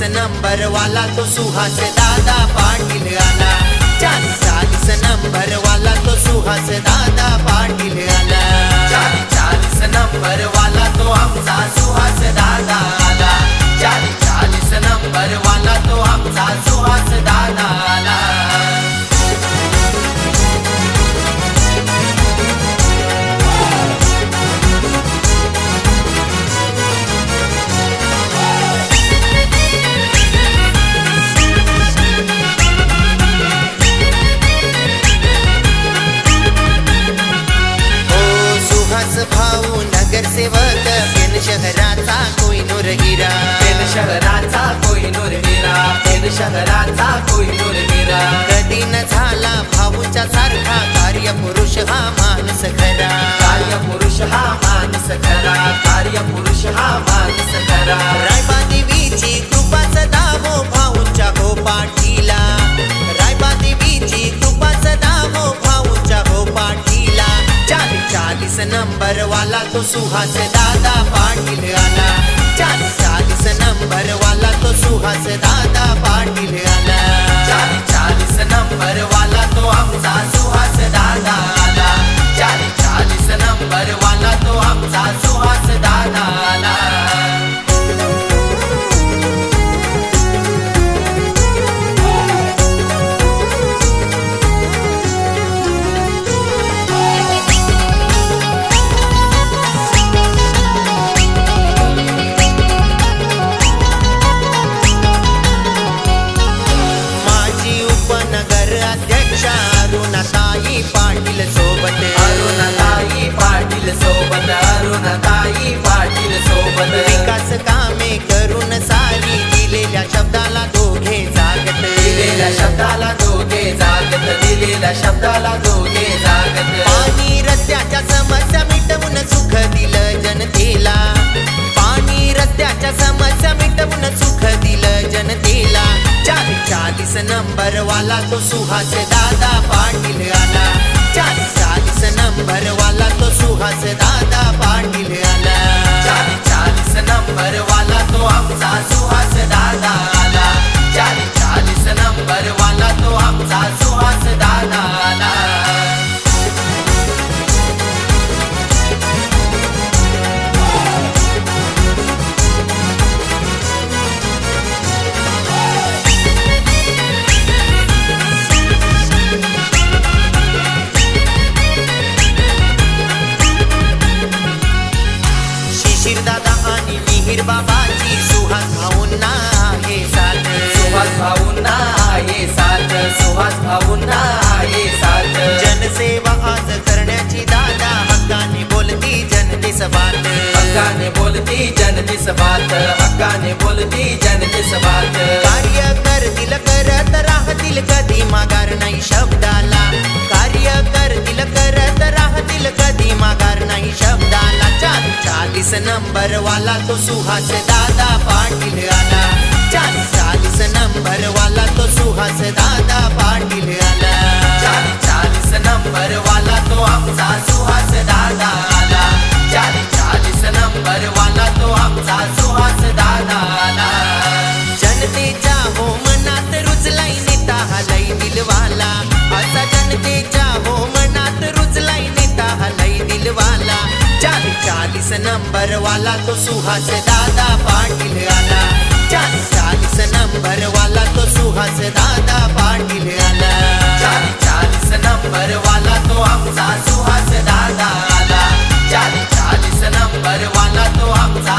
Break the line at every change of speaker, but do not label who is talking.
Number वाला तो सुहास दादा पाटील आला। 40 नंबर वाला तो सुहास दादा पाटील आला। 40 नंबर वाला तो आमचा सुहास दादा आला। 40 नंबर वाला तो आमचा सुहास दादा आला। भाऊ नगरसेवक पेन शहराचा कोहिनूर हिरा। पेन शहराचा कोहिनूर हिरा। पेन शहराचा कोहिनूर हिरा। कधी न झाला भाऊच्या सारखा कार्यपुरुष हा माणूस खरा। कार्यपुरुष हा माणूस खरा। कार्यपुरुष हा माणूस खरा। रायबा देवीची कृपा सदा हो भाऊच्या हो पाठीला। रायबा देवीची कृपा सदा हो भाऊच्या हो पाठीला। 40 नंबर वाला तो सुहास दादा पाटील आला। 40 नंबर वाला तो सुहास दादा पाटील आला। 40 नंबर वाला तो आमचा सुहास दादा आला। 40 नंबर वाला तो आमचा सुहास दादा आला। अरुणाताई पाटील सोबत। अरुणाताई पाटील सोबत। अरुणाताई पाटील सोबत। विकास कामे करून सारी दिलेल्या शब्दाला दोघे जागत। दिलेल्या शब्दाला दोघे जागत। दिलेल्या शब्दाला दोघे जागत। पाणी रस्त्याच्या समस्या मिटवून सुख दिलं जनतेला। पाणी रस्त्याच्या समस्या मिटवून सुख दिलं जनतेला। 40 नंबर वाला तो सुहास दादा पाटील आला। 40 नंबर वाला तो सुहास दादा पाटील आला। 40 नंबर वाला तो आमचा सुहास दादा आला। 40 नंबर वाला तो आमचा सुहास दादा आला। दादा आणि मिहिर बाबाची सुहास भाऊंना आहे साथ। सुहास भाऊंना आहे साथ। सुहास भाऊंना आहे साथ। जनसेवा आज करण्याची दादा हक्काने बोलती जनतेस बात। हक्काने बोलती जनतेस बात। हक्काने बोलती जनतेस बात। कार्य करतील करत राहतील कधी माघार नाही शब्दाला। कार्य करतील करत राहतील कधी माघार नाही शब्दाला। 40 नंबर वाला तो सुहास दादा पाटील आला। 40 नंबर वाला तो सुहास दादा पाटील आला। 40 नंबर वाला तो आमचा सुहास दादा आला। 40 नंबर वाला तो आमचा सुहास दादा आला। जनतेच्या हो मनात रुजलाई नेता हलाई दिलवाला। असा जनतेच्या हो मनात रुजलाई नेता हलाई दिलवाला। 40 नंबर वाला तो सुहास दादा पाटील आला। 40 नंबर वाला तो सुहास दादा पाटील आला। 40 नंबर वाला तो आमचा सुहास दादा आला। 40 नंबर वाला तो आमचा